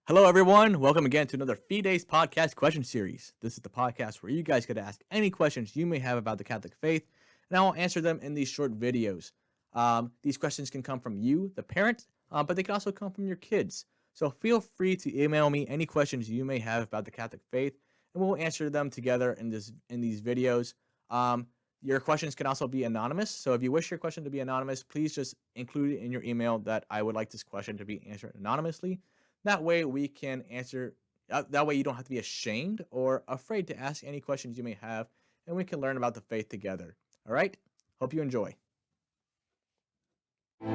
Hello, everyone. Welcome again to another FIDE's podcast question series. This is the podcast where you guys get to ask any questions you may have about the Catholic faith, and I will answer them in these short videos. These questions can come from you, the parent, but they can also come from your kids. So feel free to email me any questions you may have about the Catholic faith, and we'll answer them together in these videos. Your questions can also be anonymous. So if you wish your question to be anonymous, please just include it in your email that I would like this question to be answered anonymously. That way we can answer, that way you don't have to be ashamed or afraid to ask any questions you may have, and we can learn about the faith together. All right? Hope you enjoy. All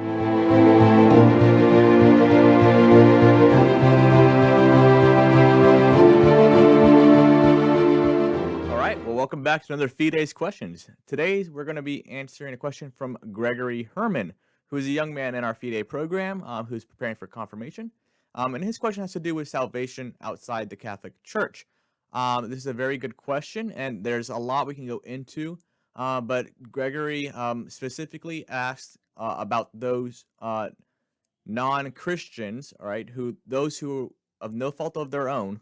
right, well, welcome back to another FIDE's Questions. Today, we're going to be answering a question from Gregory Herman, who is a young man in our FIDE program who's preparing for confirmation. And his question has to do with salvation outside the Catholic Church. This is a very good question, and there's a lot we can go into. But Gregory specifically asked about those non-Christians, all right, those who, of no fault of their own,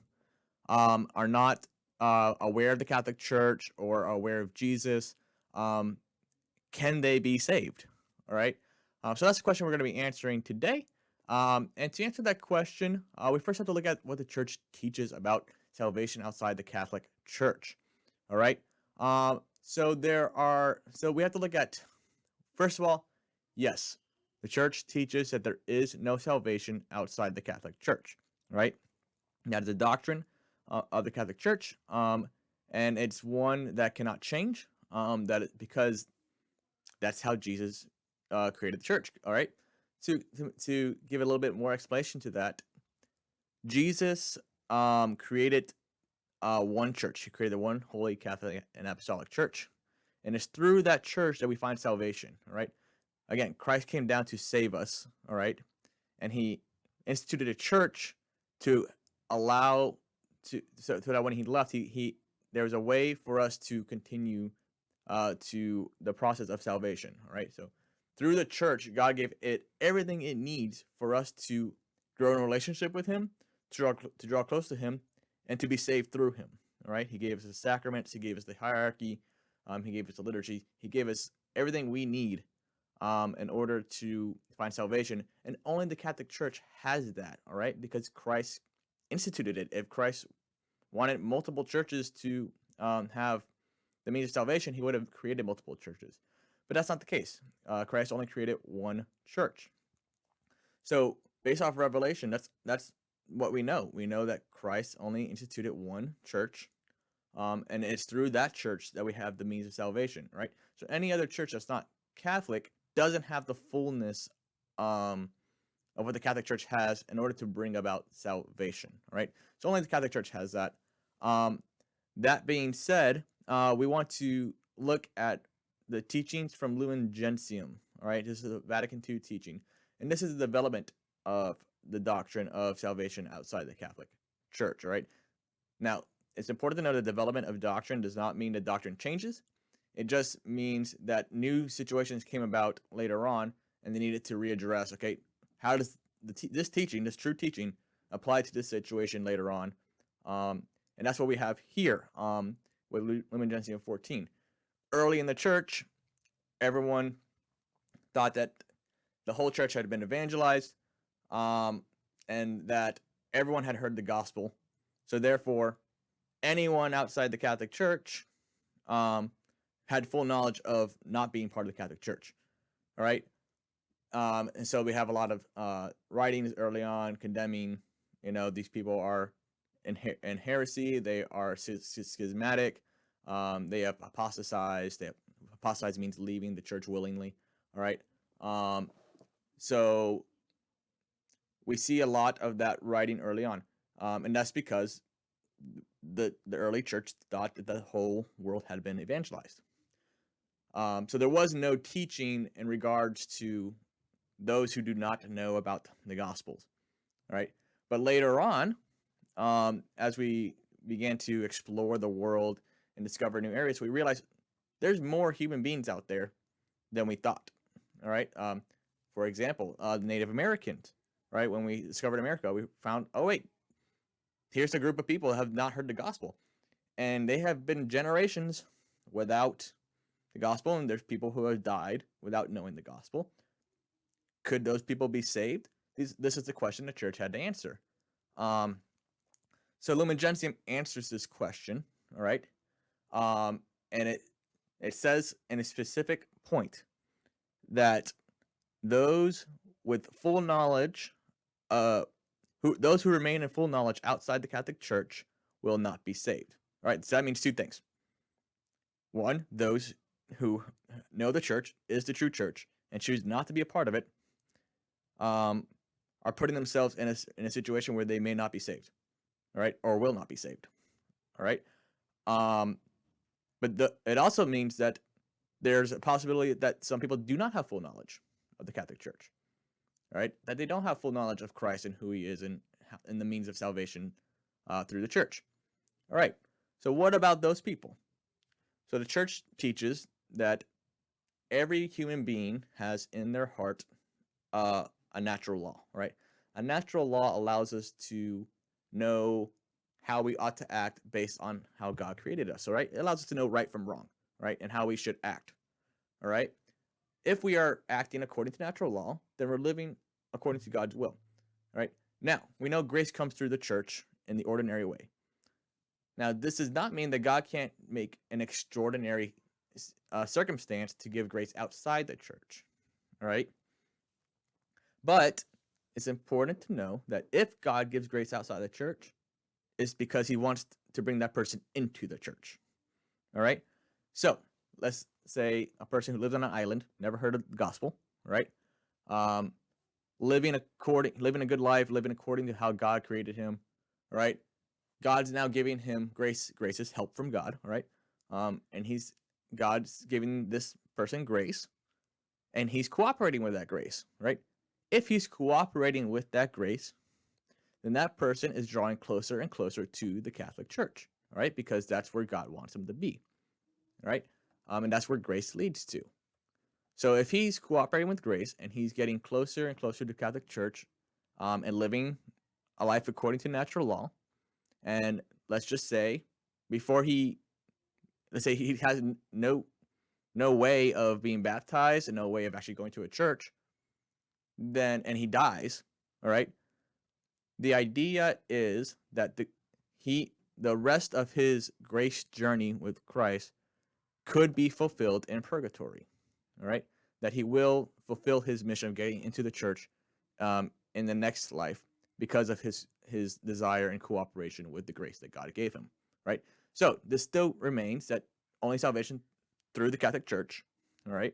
are not aware of the Catholic Church or aware of Jesus. Can they be saved? All right. So that's the question we're going to be answering today. And to answer that question, we first have to look at what the church teaches about salvation outside the Catholic Church. All right. So we have to look at, first of all, yes, the church teaches that there is no salvation outside the Catholic Church. Right. That is a doctrine of the Catholic Church, and it's one that cannot change. Because that's how Jesus created the church. All right. To give a little bit more explanation to that, Jesus created one church. He created one holy Catholic and Apostolic Church, and it's through that church that we find salvation. All right. Again, Christ came down to save us. All right, and he instituted a church to allow so that when he left, there was a way for us to continue to the process of salvation. All right, so through the church, God gave it everything it needs for us to grow in a relationship with Him, to draw close to Him, and to be saved through Him. All right, He gave us the sacraments, He gave us the hierarchy, He gave us the liturgy, He gave us everything we need in order to find salvation, and only the Catholic Church has that. All right, because Christ instituted it. If Christ wanted multiple churches to have the means of salvation, He would have created multiple churches. But that's not the case. Christ only created one church. So based off Revelation, that's what we know. We know that Christ only instituted one church, and it's through that church that we have the means of salvation, right? So any other church that's not Catholic doesn't have the fullness of what the Catholic Church has in order to bring about salvation, right? So only the Catholic Church has that. That being said, we want to look at the teachings from Lumen Gentium. All right, this is a Vatican II teaching, and this is the development of the doctrine of salvation outside the Catholic Church. All right, now it's important to know the development of doctrine does not mean the doctrine changes. It just means that new situations came about later on, and they needed to readdress. Okay, how does this true teaching, apply to this situation later on? And that's what we have here with Lumen Gentium 14. Early in the church, everyone thought that the whole church had been evangelized, and that everyone had heard the gospel. So therefore, anyone outside the Catholic Church had full knowledge of not being part of the Catholic Church. All right. And so we have a lot of writings early on condemning, these people are in heresy, they are schismatic, they have apostatized. Apostatize means leaving the church willingly. All right. So we see a lot of that writing early on, and that's because the early church thought that the whole world had been evangelized. So there was no teaching in regards to those who do not know about the Gospels. All right. But later on, as we began to explore the world and discover new areas, we realized there's more human beings out there than we thought. All right. For example, Native Americans, right? When we discovered America, we found, oh, wait, here's a group of people that have not heard the gospel, and they have been generations without the gospel, and there's people who have died without knowing the gospel. Could those people be saved? This is the question the church had to answer. So Lumen Gentium answers this question, all right? And it says in a specific point that those with full knowledge, those who remain in full knowledge outside the Catholic Church will not be saved. All right, so that means two things. One, those who know the church is the true church and choose not to be a part of it, are putting themselves in a situation where they may not be saved, all right, or will not be saved, all right. But it also means that there's a possibility that some people do not have full knowledge of the Catholic Church, right? That they don't have full knowledge of Christ and who he is and the means of salvation through the church. All right, so what about those people? So the church teaches that every human being has in their heart a natural law, right? A natural law allows us to know how we ought to act based on how God created us, all right? It allows us to know right from wrong, right? And how we should act, all right? If we are acting according to natural law, then we're living according to God's will, all right? Now, we know grace comes through the church in the ordinary way. Now, this does not mean that God can't make an extraordinary circumstance to give grace outside the church, all right? But it's important to know that if God gives grace outside the church, it's because he wants to bring that person into the church, all right? So let's say a person who lives on an island, never heard of the gospel, right? Living a good life, living according to how God created him, all right? God's now giving him grace. Grace is help from God, all right? And God's giving this person grace, and he's cooperating with that grace, right? If he's cooperating with that grace, then that person is drawing closer and closer to the Catholic Church, all right? Because that's where God wants him to be, all right? And that's where grace leads to. So if he's cooperating with grace and he's getting closer and closer to the Catholic Church, and living a life according to natural law, and let's say he has no way of being baptized and no way of actually going to a church, and he dies, all right? The idea is that the rest of his grace journey with Christ could be fulfilled in purgatory, all right? That he will fulfill his mission of getting into the church in the next life because of his desire and cooperation with the grace that God gave him, right? So this still remains that only salvation through the Catholic Church, all right?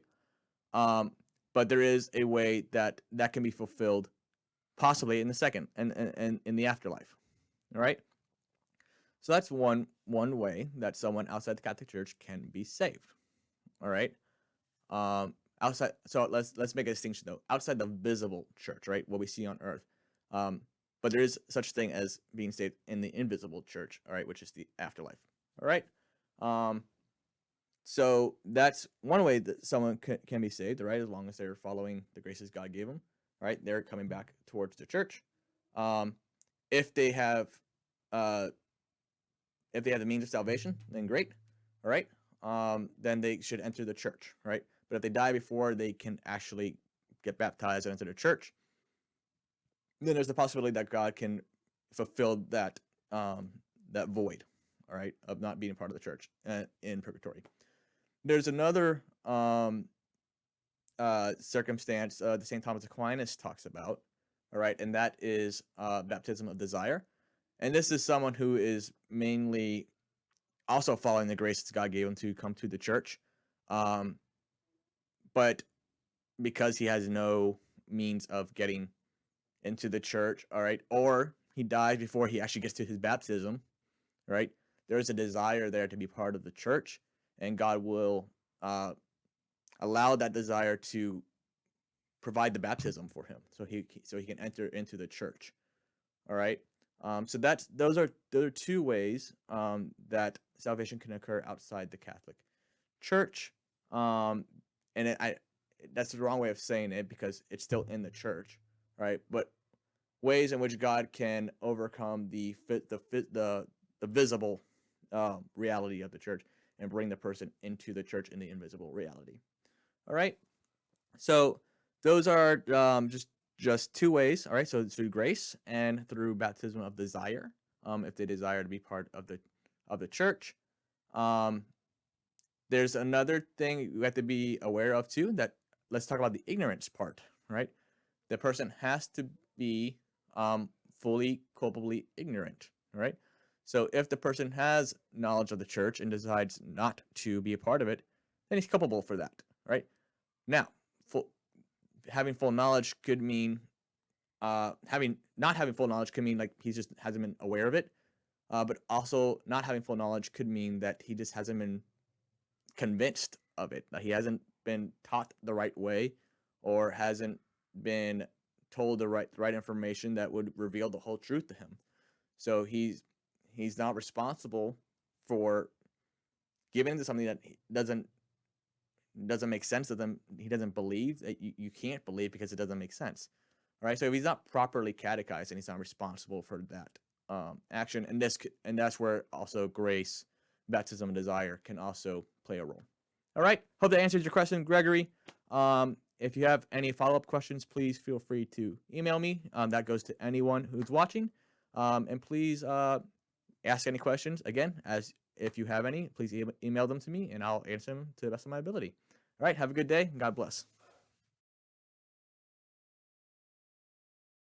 But there is a way that can be fulfilled possibly in the second and in the afterlife, all right? So that's one way that someone outside the Catholic Church can be saved, all right? Outside, so let's make a distinction though. Outside the visible church, right? What we see on earth. But there is such thing as being saved in the invisible church, all right, which is the afterlife, all right? So that's one way that someone can be saved, right? As long as they're following the graces God gave them, right? They're coming back towards the church. If they have the means of salvation, then great, all right? Then they should enter the church, right? But if they die before they can actually get baptized and enter the church, then there's the possibility that God can fulfill that void, all right, of not being a part of the church in purgatory. There's another circumstance that St. Thomas Aquinas talks about, all right, and that is baptism of desire. And this is someone who is mainly also following the grace that God gave him to come to the church, but because he has no means of getting into the church, all right, or he dies before he actually gets to his baptism, right? There's a desire there to be part of the church, and God will allow that desire to provide the baptism for him, so he can enter into the church, all right? So those are two ways that salvation can occur outside the Catholic Church, and that's the wrong way of saying it because it's still in the church, right? But ways in which God can overcome the visible reality of the church and bring the person into the church in the invisible reality. All right. So those are just two ways. All right. So through grace and through baptism of desire, if they desire to be part of the church. There's another thing you have to be aware of too. That let's talk about the ignorance part. Right. The person has to be fully culpably ignorant. Right. So if the person has knowledge of the church and decides not to be a part of it, then he's culpable for that. Right. Now, having full knowledge could mean not having full knowledge could mean like he just hasn't been aware of it. But also not having full knowledge could mean that he just hasn't been convinced of it. He hasn't been taught the right way, or hasn't been told the right information that would reveal the whole truth to him. So he's not responsible for giving into something that doesn't make sense to them. He doesn't believe that you can't believe because it doesn't make sense. All right. So if he's not properly catechized, and he's not responsible for that action, and that's where also grace, baptism, and desire can also play a role. All right. Hope that answers your question, Gregory. If you have any follow-up questions, please feel free to email me. That goes to anyone who's watching. And please ask any questions. Again, as if you have any, please email them to me, and I'll answer them to the best of my ability. All right. Have a good day. God bless.